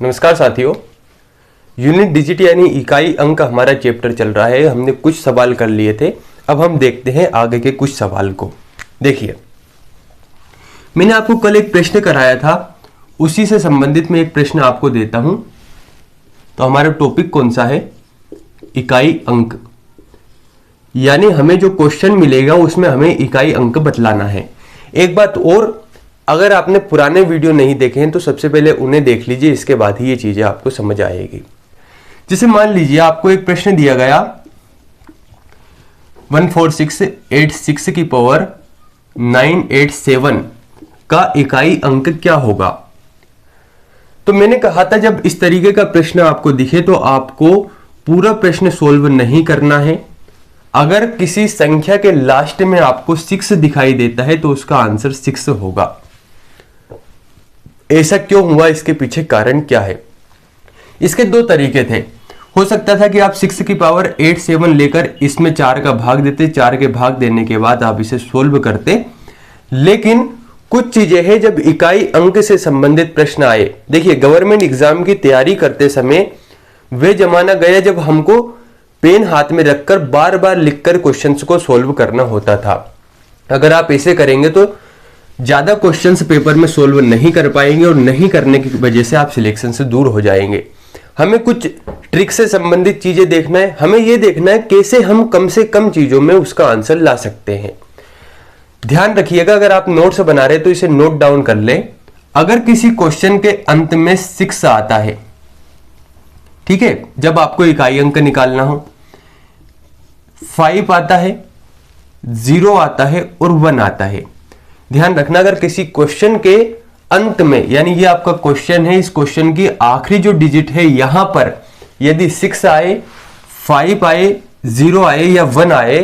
नमस्कार साथियों, unit digit यानी इकाई अंक हमारा चैप्टर चल रहा है। हमने कुछ सवाल कर लिए थे, अब हम देखते हैं आगे के कुछ सवाल को। देखिए, मैंने आपको कल एक प्रश्न कराया था, उसी से संबंधित मैं एक प्रश्न आपको देता हूं। तो हमारा टॉपिक कौन सा है? इकाई अंक, यानी हमें जो क्वेश्चन मिलेगा उसमें हमें इकाई अंक बतलाना है। एक बात और, अगर आपने पुराने वीडियो नहीं देखे हैं तो सबसे पहले उन्हें देख लीजिए, इसके बाद ही ये चीजें आपको समझ आएगी। जैसे मान लीजिए आपको एक प्रश्न दिया गया 14686 की पावर 987 का इकाई अंक क्या होगा। तो मैंने कहा था जब इस तरीके का प्रश्न आपको दिखे तो आपको पूरा प्रश्न सोल्व नहीं करना है। अगर किसी संख्या के लास्ट में आपको 6 दिखाई देता है तो उसका आंसर 6 होगा। ऐसा क्यों हुआ, इसके पीछे कारण क्या है? इसके दो तरीके थे। हो सकता था कि आप 6 की पावर 87 लेकर इसमें 4 का भाग देते, 4 के भाग देने के बाद आप इसे सोल्व करते। लेकिन कुछ चीजें हैं, जब इकाई अंक से संबंधित प्रश्न आए, देखिए गवर्नमेंट एग्जाम की तैयारी करते समय वे जमाना गया जब हमको पेन हाथ में रखकर बार बार लिखकर क्वेश्चंस को सोल्व करना होता था। अगर आप ऐसे करेंगे तो ज्यादा क्वेश्चंस पेपर में सोल्व नहीं कर पाएंगे और नहीं करने की वजह से आप सिलेक्शन से दूर हो जाएंगे। हमें कुछ ट्रिक से संबंधित चीजें देखना है। हमें यह देखना है कैसे हम कम से कम चीजों में उसका आंसर ला सकते हैं। ध्यान रखिएगा, अगर आप नोट्स बना रहे तो इसे नोट डाउन कर लें। अगर किसी क्वेश्चन के अंत में 6 आता है, ठीक है, जब आपको इकाई अंक निकालना हो, 5 आता है, 0 आता है और 1 आता है। ध्यान रखना, अगर किसी क्वेश्चन के अंत में, यानी ये आपका क्वेश्चन है, इस क्वेश्चन की आखिरी जो डिजिट है यहां पर यदि 6 आए, 5 आए, 0 आए या 1 आए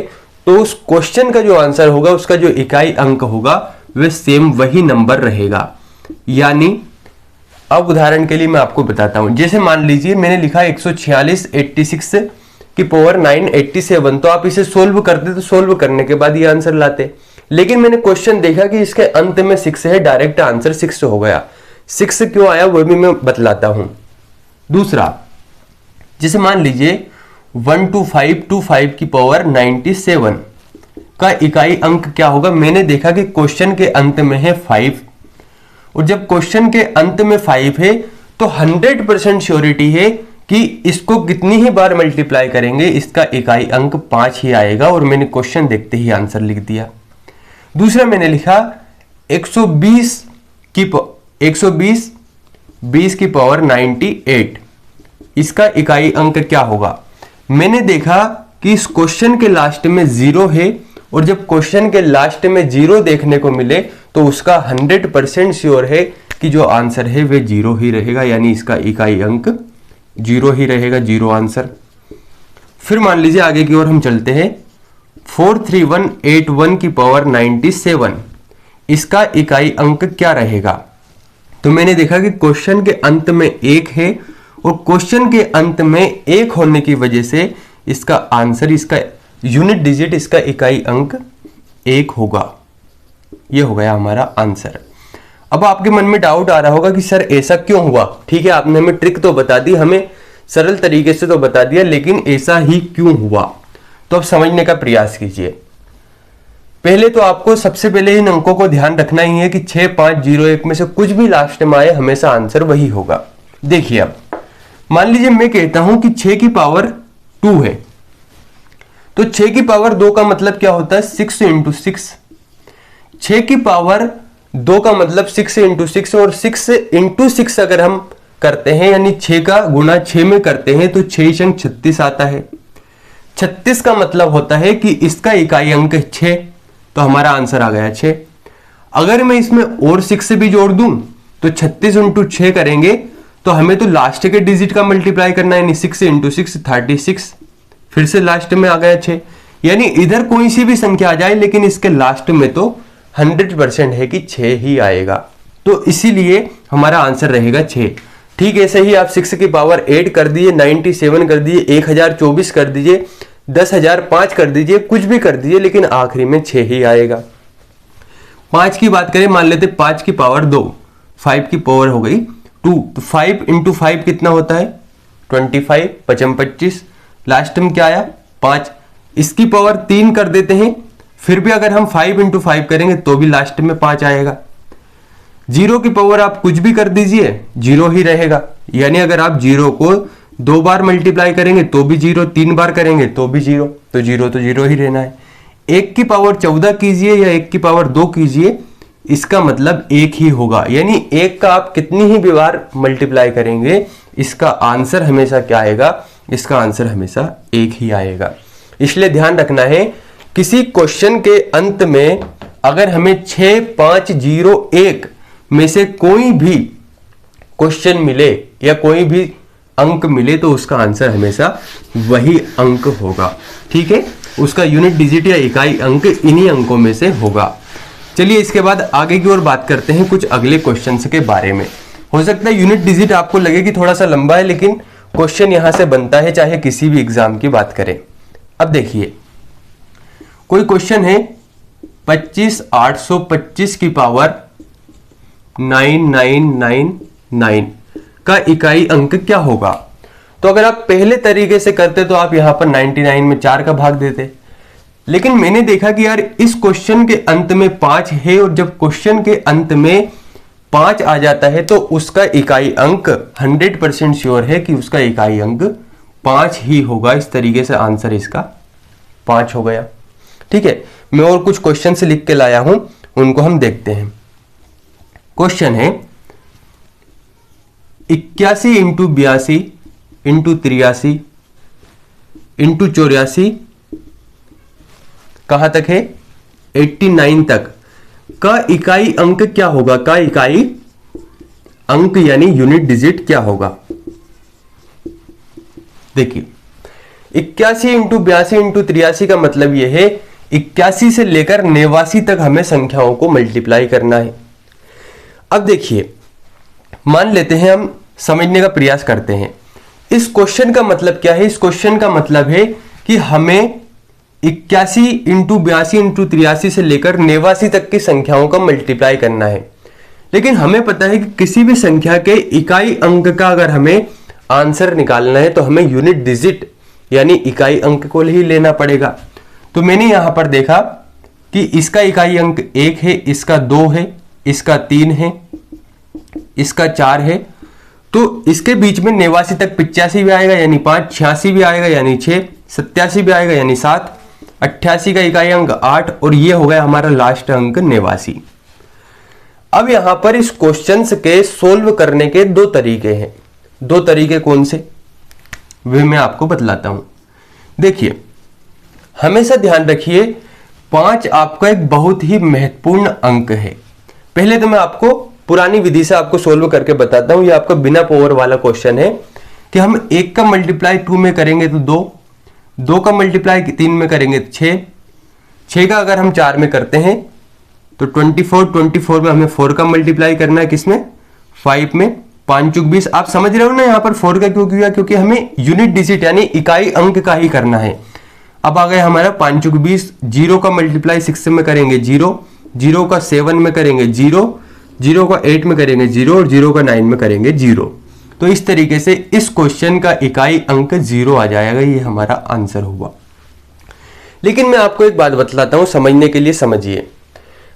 तो उस क्वेश्चन का जो आंसर होगा, उसका जो इकाई अंक होगा वह सेम वही नंबर रहेगा। यानी अब उदाहरण के लिए मैं आपको बताता हूं। जैसे मान लीजिए मैंने लिखा 14686 की पावर 987, तो आप इसे सोल्व करते तो सोल्व करने के बाद ये आंसर लाते। लेकिन मैंने क्वेश्चन देखा कि इसके अंत में 6 है, डायरेक्ट आंसर 6 हो गया। 6 क्यों आया वो भी मैं बतलाता हूं। दूसरा, जैसे मान लीजिए 12525 की पावर 97 का इकाई अंक क्या होगा। मैंने देखा कि क्वेश्चन के अंत में है 5, और जब क्वेश्चन के अंत में 5 है तो 100% श्योरिटी है कि इसको कितनी ही बार मल्टीप्लाई करेंगे इसका इकाई अंक 5 ही आएगा, और मैंने क्वेश्चन देखते ही आंसर लिख दिया। दूसरा मैंने लिखा 120 20 की पावर 98, इसका इकाई अंक क्या होगा। मैंने देखा कि इस क्वेश्चन के लास्ट में 0 है, और जब क्वेश्चन के लास्ट में 0 देखने को मिले तो उसका 100% श्योर है कि जो आंसर है वह 0 ही रहेगा, यानी इसका इकाई अंक 0 ही रहेगा, 0 आंसर। फिर मान लीजिए आगे की ओर हम चलते हैं। 43181 की पावर 97, इसका इकाई अंक क्या रहेगा। तो मैंने देखा कि क्वेश्चन के अंत में 1 है, और क्वेश्चन के अंत में 1 होने की वजह से इसका आंसर, इसका यूनिट डिजिट, इसका इकाई अंक 1 होगा। यह हो गया हमारा आंसर। अब आपके मन में डाउट आ रहा होगा कि सर ऐसा क्यों हुआ। ठीक है, आपने हमें ट्रिक तो बता दी, हमें सरल तरीके से तो बता दिया, लेकिन ऐसा ही क्यों हुआ। तो अब समझने का प्रयास कीजिए। पहले तो आपको सबसे पहले इन अंकों को ध्यान रखना ही है कि 6501 में से कुछ भी लास्ट में आए हमेशा आंसर वही होगा। देखिए, अब मान लीजिए मैं कहता हूं कि 6 की पावर 2 है, तो 6 की पावर 2 का मतलब क्या होता है? 6 × 6। 6 की पावर 2 का मतलब 6 × 6, और 6 × 6 अगर हम करते हैं, यानी 6 का गुणा 6 में करते हैं, तो 6 × 36 आता है। 36 का मतलब होता है कि इसका इकाई अंक 6, तो हमारा आंसर आ गया 6। अगर मैं इसमें और 6 भी जोड़ दूं तो 36 × 6 करेंगे तो हमें तो लास्ट के डिजिट का मल्टीप्लाई करना है, यानी 6 × 6 36, फिर से लास्ट में आ गया 6। यानी इधर कोई सी भी संख्या आ जाए लेकिन इसके लास्ट में तो 100% है कि 6 ही आएगा, तो इसीलिए हमारा आंसर रहेगा 6। ठीक ऐसे ही आप 6 की पावर 8 कर दीजिए, 97 कर दीजिए, 1024 कर दीजिए, 10,005 कर दीजिए, कुछ भी कर दीजिए, लेकिन आखिरी में 6 ही आएगा। 5 की बात करें, मान लेते 5 की पावर 2, 5 की पावर हो गई 2, तो 5 इंटू 5 कितना होता है 25, 5 25, लास्ट में क्या आया 5, इसकी पावर 3 कर देते हैं, फिर भी अगर हम 5 इंटू 5 करेंगे तो भी लास्ट में 5 आएगा। 0 की पावर आप कुछ भी कर दीजिए 0 ही रहेगा, यानी अगर आप 0 को 2 बार मल्टीप्लाई करेंगे तो भी 0, 3 बार करेंगे तो भी 0, तो 0 ही रहना है। 1 की पावर 14 कीजिए या 1 की पावर 2 कीजिए, इसका मतलब 1 ही होगा, यानी 1 का आप कितनी ही बार मल्टीप्लाई करेंगे इसका आंसर हमेशा क्या आएगा, इसका आंसर हमेशा 1 ही आएगा। इसलिए ध्यान रखना है किसी क्वेश्चन के अंत में अगर हमें 6, 5, 0, 1 में से कोई भी क्वेश्चन मिले या कोई भी अंक मिले तो उसका आंसर हमेशा वही अंक होगा। ठीक है, उसका यूनिट डिजिट या इकाई अंक इन्हीं अंकों में से होगा। चलिए इसके बाद आगे की ओर बात करते हैं कुछ अगले क्वेश्चंस के बारे में। हो सकता है यूनिट डिजिट आपको लगे कि थोड़ा सा लंबा है, लेकिन क्वेश्चन यहां से बनता है चाहे किसी भी एग्जाम की बात करें। अब देखिए कोई क्वेश्चन है 25,825 की पावर 9999 का इकाई अंक क्या होगा। तो अगर आप पहले तरीके से करते तो आप यहां पर 99 में 4 का भाग देते, लेकिन मैंने देखा कि यार इस क्वेश्चन के अंत में 5 है और जब क्वेश्चन के अंत में 5 आ जाता है तो उसका इकाई अंक 100% श्योर है कि उसका इकाई अंक 5 ही होगा। इस तरीके से आंसर इसका 5 हो गया। ठीक है, मैं और कुछ क्वेश्चन से लिख के लाया हूं, उनको हम देखते हैं। क्वेश्चन है 81 इंटू 82 इंटू 83 इंटू 84, कहां तक है 89 तक का इकाई अंक क्या होगा, का इकाई अंक यानी यूनिट डिजिट क्या होगा। देखिए 81 इंटू 82 इंटू 83 का मतलब यह है 81 से लेकर 89 तक हमें संख्याओं को मल्टीप्लाई करना है। अब देखिए मान लेते हैं हम समझने का प्रयास करते हैं इस क्वेश्चन का मतलब क्या है। इस क्वेश्चन का मतलब है कि हमें 81 इंटू 82 इंटू 83 से लेकर 89 तक की संख्याओं का मल्टीप्लाई करना है, लेकिन हमें पता है कि किसी भी संख्या के इकाई अंक का अगर हमें आंसर निकालना है तो हमें यूनिट डिजिट यानी इकाई अंक को ही लेना पड़ेगा। तो मैंने यहां पर देखा कि इसका इकाई अंक 1 है, इसका 2 है, इसका 3 है, इसका 4 है, तो इसके बीच में 89 तक 85 भी आएगा यानी 5, 86 भी आएगा यानी 6, 87 भी आएगा यानी 7, 88 का इकाई अंक 8 और ये हो गया हमारा लास्ट अंक 89। अब यहां पर इस क्वेश्चन के सोल्व करने के 2 तरीके हैं। 2 तरीके कौन से वे मैं आपको बतलाता हूं। देखिए हमेशा ध्यान रखिए 5 आपका एक बहुत ही महत्वपूर्ण अंक है। पहले तो मैं आपको पुरानी विधि से आपको सोल्व करके बताता हूं। ये आपका बिना पावर वाला क्वेश्चन है कि हम 1 का मल्टीप्लाई 2 में करेंगे तो 2, 2 का मल्टीप्लाई 3 में करेंगे तो 6, 6 का अगर हम 4 में करते हैं तो 24 में हमें 4 का मल्टीप्लाई करना है, किसमें 5 में, 5 चुक 20। आप समझ रहे हो ना यहाँ पर 4 का क्यों किया, क्योंकि हमें यूनिट डिजिट यानी इकाई अंक का ही करना है। अब आ गए हमारा 5 चुक 20, 0 का मल्टीप्लाई 6 में करेंगे 0, 0 का 7 में करेंगे 0, 0 का 8 में करेंगे 0 और 0 का 9 में करेंगे 0। तो इस तरीके से इस क्वेश्चन का इकाई अंक 0 आ जाएगा, ये हमारा आंसर हुआ। लेकिन मैं आपको एक बात बतलाता हूं, समझने के लिए समझिए।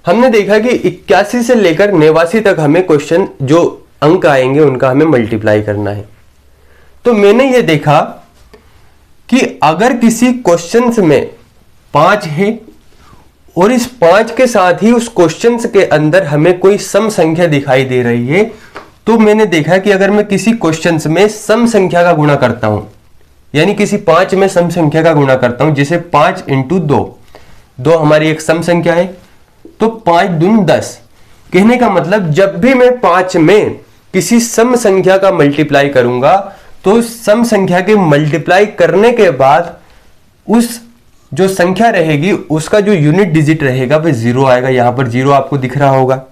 हमने देखा कि 81 से लेकर 89 तक हमें क्वेश्चन जो अंक आएंगे उनका हमें मल्टीप्लाई करना है। तो मैंने ये देखा कि अगर किसी क्वेश्चन में 5 है और इस 5 के साथ ही उस क्वेश्चन के अंदर हमें कोई सम संख्या दिखाई दे रही है, तो मैंने देखा कि अगर मैं किसी क्वेश्चन में सम संख्या का गुणा करता हूं, यानी किसी 5 में सम संख्या का गुणा करता हूं, जैसे 5 इंटू 2, 2 हमारी एक सम संख्या है, तो 5 दूनी 10। कहने का मतलब जब भी मैं 5 में किसी सम संख्या का मल्टीप्लाई करूंगा तो सम संख्या के मल्टीप्लाई करने के बाद उस जो संख्या रहेगी उसका जो यूनिट डिजिट रहेगा वह 0 आएगा। यहां पर 0 आपको दिख रहा होगा।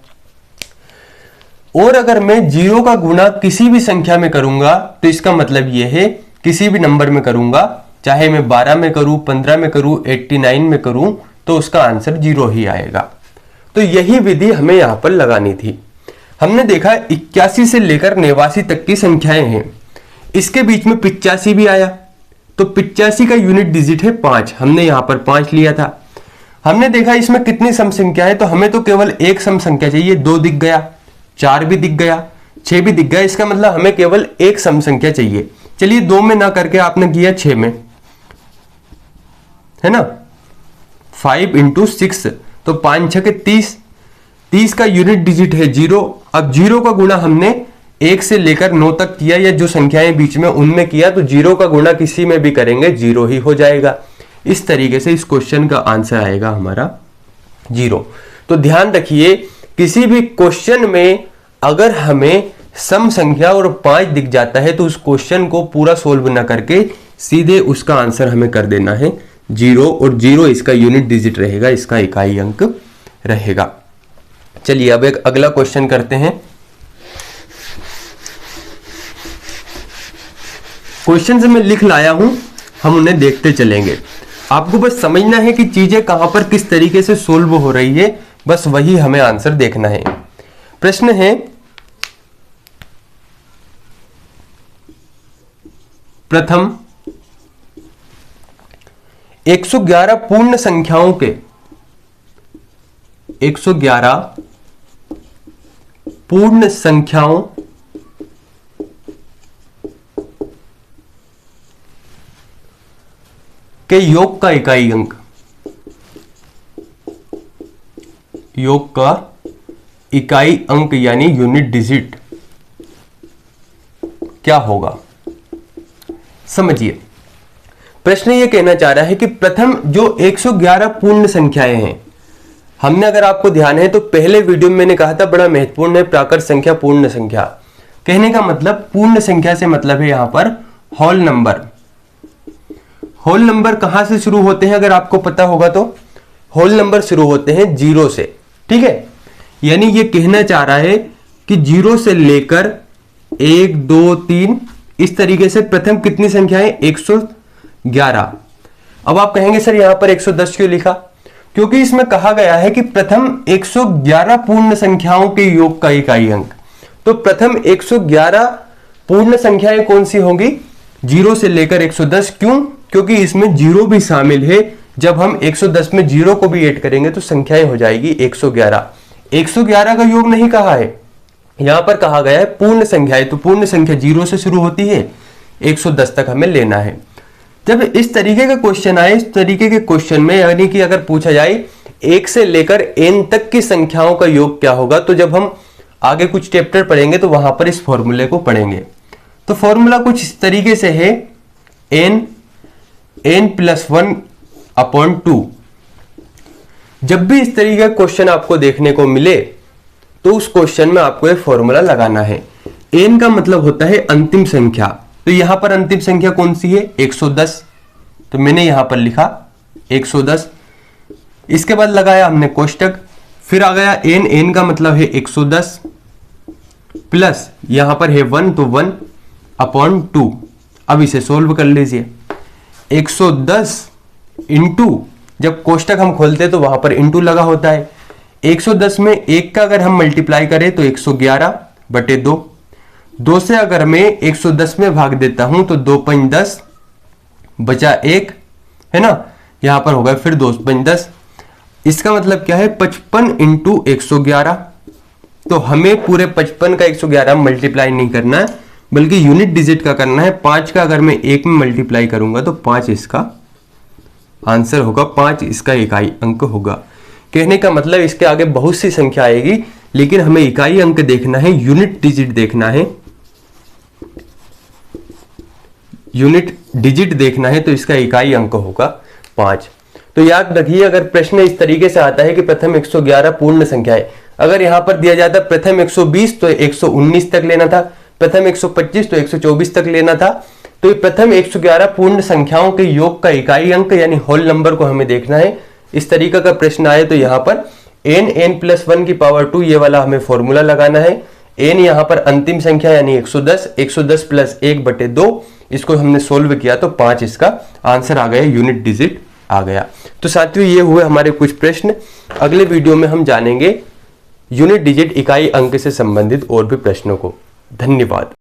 और अगर मैं 0 का गुणा किसी भी संख्या में करूंगा तो इसका मतलब यह है किसी भी नंबर में करूंगा, चाहे मैं 12 में करूं, 15 में करूं, 89 में करूं, तो उसका आंसर 0 ही आएगा। तो यही विधि हमें यहां पर लगानी थी। हमने देखा 81 से लेकर 89 तक की संख्याएं हैं, इसके बीच में 85 भी आया, तो 85 का यूनिट डिजिट है 5, हमने यहां पर 5 लिया था। हमने देखा इसमें कितनी सम संख्या है, तो हमें तो केवल एक सम संख्या चाहिए, 2 दिख गया, 4 भी दिख गया, 6 भी दिख गया, इसका मतलब हमें केवल एक सम संख्या चाहिए। चलिए 2 में ना करके आपने किया 6 में, है ना, 5 × 6, तो 5 6 के 30, 30 का यूनिट डिजिट है 0। अब 0 का गुणा हमने 1 से लेकर 9 तक किया, या जो संख्याएं बीच में उनमें किया, तो 0 का गुणा किसी में भी करेंगे 0 ही हो जाएगा। इस तरीके से इस क्वेश्चन का आंसर आएगा हमारा 0। तो ध्यान रखिए, किसी भी क्वेश्चन में अगर हमें सम संख्या और 5 दिख जाता है तो उस क्वेश्चन को पूरा सोल्व ना करके सीधे उसका आंसर हमें कर देना है 0, और 0 इसका यूनिट डिजिट रहेगा, इसका इकाई अंक रहेगा। चलिए अब एक अगला क्वेश्चन करते हैं। क्वेश्चन से मैं लिख लाया हूं, हम उन्हें देखते चलेंगे। आपको बस समझना है कि चीजें कहां पर किस तरीके से सोल्व हो रही है, बस वही हमें आंसर देखना है। प्रश्न है, प्रथम 111 पूर्ण संख्याओं के 111 पूर्ण संख्याओं के योग का इकाई अंक, योग का इकाई अंक यानी यूनिट डिजिट क्या होगा। समझिए, प्रश्न यह कहना चाह रहा है कि प्रथम जो 111 पूर्ण संख्याएं हैं, हमने अगर आपको ध्यान है तो पहले वीडियो में मैंने कहा था बड़ा महत्वपूर्ण है प्राकृत संख्या, पूर्ण संख्या। कहने का मतलब पूर्ण संख्या से मतलब है यहां पर होल नंबर। होल नंबर कहां से शुरू होते हैं अगर आपको पता होगा तो? होल नंबर शुरू होते हैं 0 से, ठीक है। यानी ये कहना चाह रहा है कि 0 से लेकर 1 2 3 इस तरीके से प्रथम कितनी संख्याएं? 111। अब आप कहेंगे सर यहां पर 110 क्यों लिखा? क्योंकि इसमें कहा गया है कि प्रथम 111 पूर्ण संख्याओं के योग का इकाई अंक। तो प्रथम 111 पूर्ण संख्याएं कौन सी होंगी? 0 से लेकर 110। क्यों? क्योंकि इसमें 0 भी शामिल है। जब हम 110 में 0 को भी ऐड करेंगे तो संख्याएं हो जाएगी 111। 111 का योग नहीं कहा है, यहां पर कहा गया है पूर्ण संख्याएं। तो पूर्ण संख्या 0 से शुरू होती है, 110 तक हमें लेना है। जब इस तरीके का क्वेश्चन आए, इस तरीके के क्वेश्चन में यानी कि अगर पूछा जाए 1 से लेकर n तक की संख्याओं का योग क्या होगा, तो जब हम आगे कुछ चैप्टर पढ़ेंगे तो वहां पर इस फॉर्मूले को पढ़ेंगे। तो फॉर्मूला कुछ इस तरीके से है, n + 1/2। जब भी इस तरीके का क्वेश्चन आपको देखने को मिले तो उस क्वेश्चन में आपको एक फॉर्मूला लगाना है। n का मतलब होता है अंतिम संख्या। तो यहां पर अंतिम संख्या कौन सी है? 110। तो मैंने यहां पर लिखा 110। इसके बाद लगाया हमने कोष्टक, फिर आ गया n का मतलब है 110 प्लस यहां पर है 1, तो 1/2। अब इसे सोल्व कर लीजिए। 110 इंटू, जब कोष्टक हम खोलते हैं तो वहां पर इंटू लगा होता है। 110 में 1 का अगर हम मल्टीप्लाई करें तो 111/2। 2 से अगर मैं 110 में भाग देता हूं तो 2 5 10 बचा 1, है ना। यहां पर होगा फिर 2 5 10। इसका मतलब क्या है? 55 × 111। तो हमें पूरे 55 का 111 मल्टीप्लाई नहीं करना है, बल्कि यूनिट डिजिट का करना है। 5 का अगर मैं 1 में मल्टीप्लाई करूंगा तो 5 इसका आंसर होगा, 5 इसका इकाई अंक होगा। कहने का मतलब इसके आगे बहुत सी संख्या आएगी, लेकिन हमें इकाई अंक देखना है, यूनिट डिजिट देखना है, यूनिट डिजिट देखना है। तो इसका इकाई अंक होगा 5। तो याद रखिए, अगर प्रश्न इस तरीके से आता है कि प्रथम 111 पूर्ण संख्या है, अगर यहां पर दिया जाता प्रथम 120 तो 119 तक लेना था, प्रथम 125 तो 124 तक लेना था। तो ये प्रथम 111 पूर्ण संख्याओं के योग का इकाई अंक यानी होल नंबर को हमें देखना है। इस तरीके का प्रश्न आए तो यहां पर n + 1/2 ये वाला हमें फॉर्मूला लगाना है। n यहां पर अंतिम संख्या यानी 110, 110 + 1/2, इसको हमने सोल्व किया तो 5 इसका आंसर आ गया, यूनिट डिजिट आ गया। तो साथियों ये हुए हमारे कुछ प्रश्न। अगले वीडियो में हम जानेंगे यूनिट डिजिट इकाई अंक से संबंधित और भी प्रश्नों को। धन्यवाद।